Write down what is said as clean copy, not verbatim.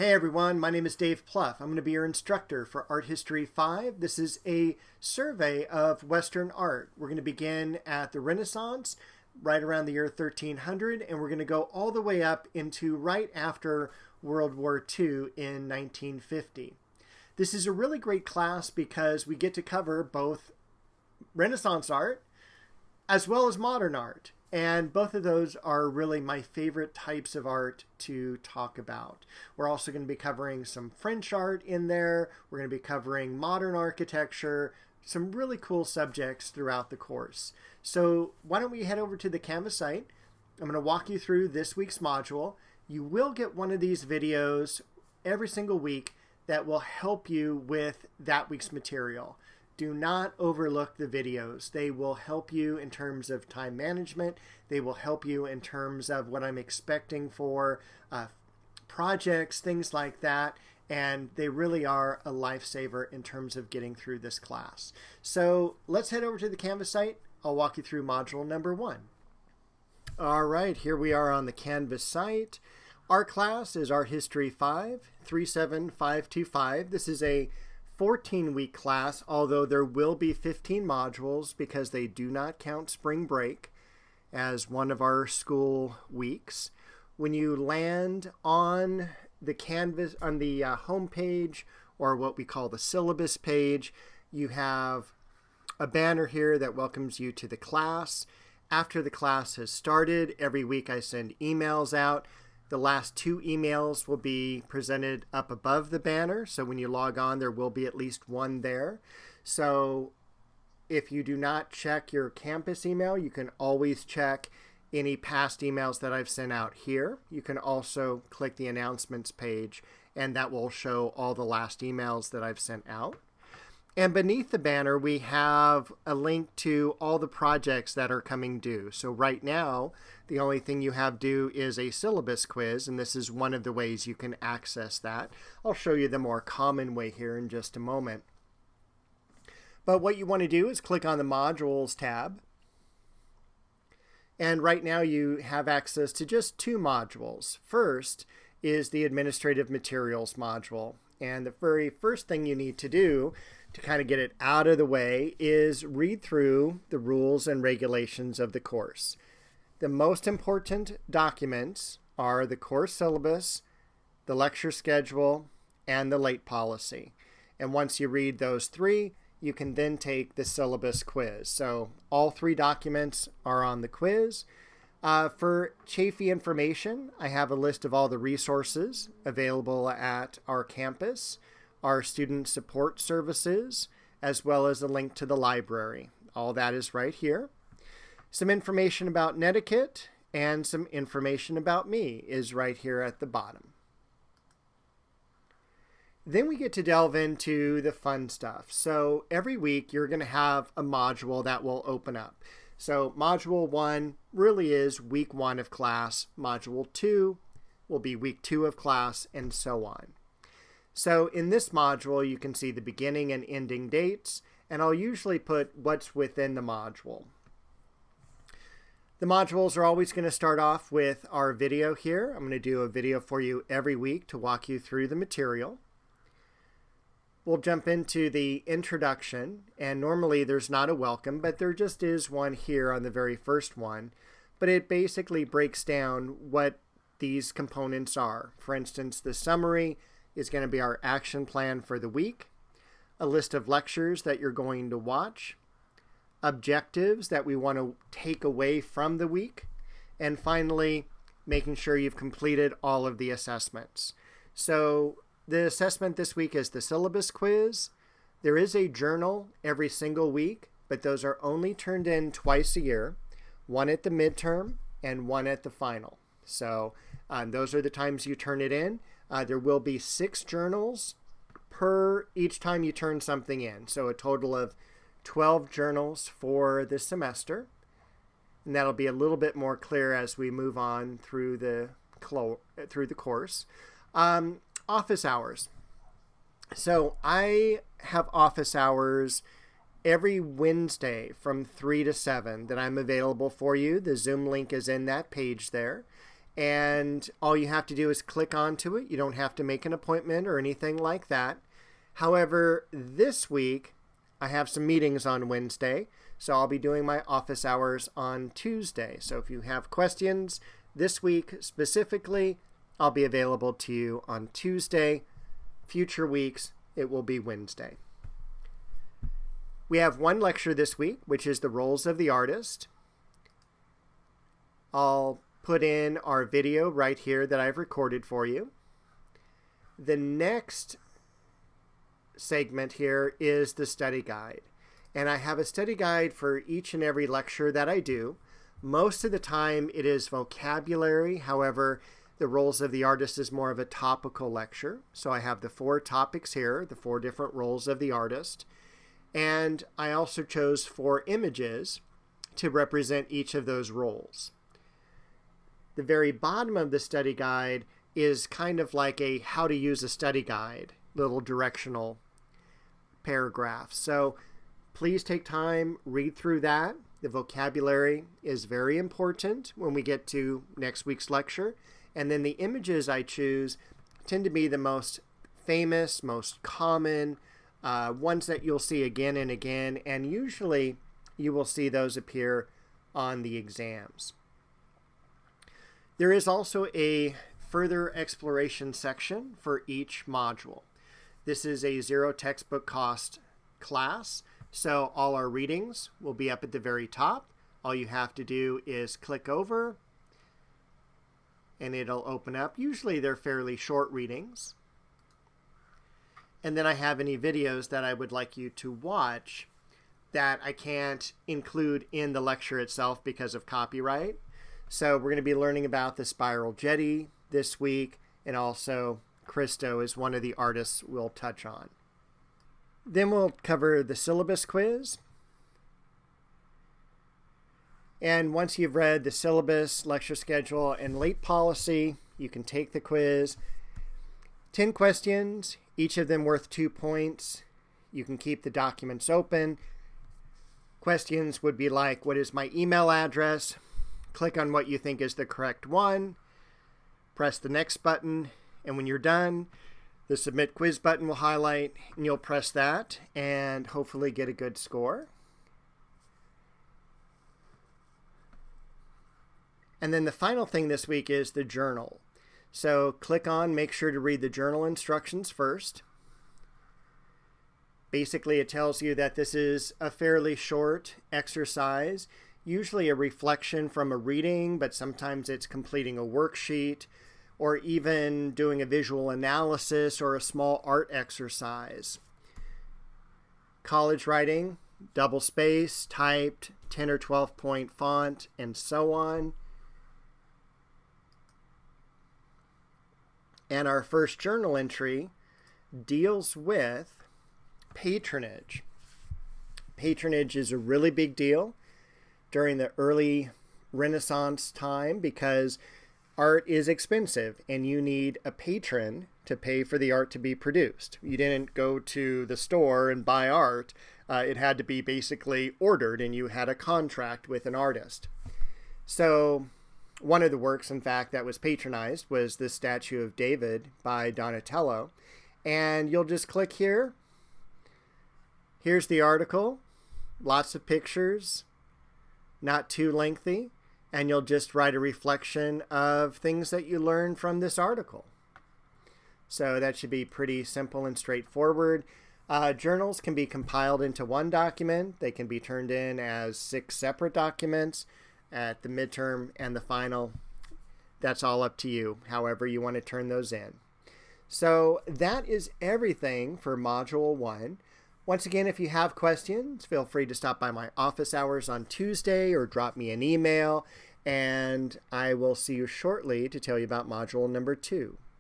Hey everyone, my name is Dave Pluff. I'm going to be your instructor for Art History 5. This is a survey of Western art. We're going to begin at the Renaissance, right around the year 1300, and we're going to go all the way up into right after World War II in 1950. This is a really great class because we get to cover both Renaissance art as well as modern art. And both of those are really my favorite types of art to talk about. We're also going to be covering some French art in there. We're going to be covering modern architecture, some really cool subjects throughout the course. So why don't we head over to the Canvas site. I'm going to walk you through this week's module. You will get one of these videos every single week that will help you with that week's material. Do not overlook the videos. They will help you in terms of time management. They will help you in terms of what I'm expecting for projects, things like that. And they really are a lifesaver in terms of getting through this class. So let's head over to the Canvas site. I'll walk you through module number 1. All right, here we are on the Canvas site. Our class is Art History 5, 37525. This is a 14-week class, although there will be 15 modules because they do not count spring break as one of our school weeks. When you land on the Canvas, on the home page, or what we call the syllabus page, you have a banner here that welcomes you to the class. After the class has started, every week I send emails out. The last 2 emails will be presented up above the banner. So when you log on, there will be at least one there. So if you do not check your campus email, you can always check any past emails that I've sent out here. You can also click the announcements page, and that will show all the last emails that I've sent out. And beneath the banner, we have a link to all the projects that are coming due. So right now, the only thing you have due is a syllabus quiz, and this is one of the ways you can access that. I'll show you the more common way here in just a moment. But what you want to do is click on the Modules tab. And right now you have access to just 2 modules. First is the Administrative Materials module. And the very first thing you need to do to kind of get it out of the way is read through the rules and regulations of the course. The most important documents are the course syllabus, the lecture schedule, and the late policy. And once you read those 3, you can then take the syllabus quiz. So all 3 documents are on the quiz. For Chaffey information, I have a list of all the resources available at our campus, our student support services, as well as a link to the library. All that is right here. Some information about Netiquette and some information about me is right here at the bottom. Then we get to delve into the fun stuff. So every week you're going to have a module that will open up. So module 1 really is week 1 of class. Module 2 will be week 2 of class, and so on. So in this module, you can see the beginning and ending dates, and I'll usually put what's within the module. The modules are always going to start off with our video here. I'm going to do a video for you every week to walk you through the material. We'll jump into the introduction, and normally there's not a welcome, but there just is one here on the very first one. But it basically breaks down what these components are. For instance, the summary is going to be our action plan for the week, a list of lectures that you're going to watch, objectives that we want to take away from the week, and finally, making sure you've completed all of the assessments. So the assessment this week is the syllabus quiz. There is a journal every single week, but those are only turned in twice a year, one at the midterm and one at the final. So those are the times you turn it in. There will be 6 journals per each time you turn something in. So a total of 12 journals for the semester. And that'll be a little bit more clear as we move on through the course. Office hours. So I have office hours every Wednesday from 3 to 7 that I'm available for you. The Zoom link is in that page there. and all you have to do is click onto it. You don't have to make an appointment or anything like that. However, this week I have some meetings on Wednesday, so I'll be doing my office hours on Tuesday. So if you have questions this week specifically, I'll be available to you on Tuesday. Future weeks, it will be Wednesday. We have one lecture this week, which is the roles of the artist. I'll put in our video right here that I've recorded for you. The next segment here is the study guide. And I have a study guide for each and every lecture that I do. Most of the time it is vocabulary. However, the roles of the artist is more of a topical lecture. So I have the 4 topics here, the 4 different roles of the artist. And I also chose 4 images to represent each of those roles. The very bottom of the study guide is kind of like a how to use a study guide, little directional paragraph. So please take time, read through that. The vocabulary is very important when we get to next week's lecture. And then the images I choose tend to be the most famous, most common, ones that you'll see again and again. And usually you will see those appear on the exams. There is also a further exploration section for each module. This is a 0 textbook cost class, so all our readings will be up at the very top. All you have to do is click over and it'll open up. Usually they're fairly short readings. And then I have any videos that I would like you to watch that I can't include in the lecture itself because of copyright. So we're going to be learning about the spiral jetty this week, and also Christo is one of the artists we'll touch on. Then we'll cover the syllabus quiz. And once you've read the syllabus, lecture schedule, and late policy, you can take the quiz. 10 questions, each of them worth 2 points. You can keep the documents open. Questions would be like, what is my email address? Click on what you think is the correct one. Press the next button, and when you're done, the submit quiz button will highlight, and you'll press that and hopefully get a good score. And then the final thing this week is the journal. So click on, make sure to read the journal instructions first. Basically, it tells you that this is a fairly short exercise, usually a reflection from a reading, but sometimes it's completing a worksheet or even doing a visual analysis or a small art exercise. College writing, double space, typed, 10 or 12 point font, and so on. And our first journal entry deals with patronage. Patronage is a really big deal during the early Renaissance time because art is expensive and you need a patron to pay for the art to be produced. You didn't go to the store and buy art. It had to be basically ordered and you had a contract with an artist. So one of the works, in fact, that was patronized was the statue of David by Donatello. And you'll just click here. Here's the article. Lots of pictures. Not too lengthy, and you'll just write a reflection of things that you learned from this article. So that should be pretty simple and straightforward. Journals can be compiled into one document. They can be turned in as 6 separate documents at the midterm and the final. That's all up to you, however you want to turn those in. So that is everything for Module 1. Once again, if you have questions, feel free to stop by my office hours on Tuesday or drop me an email, and I will see you shortly to tell you about Module number 2.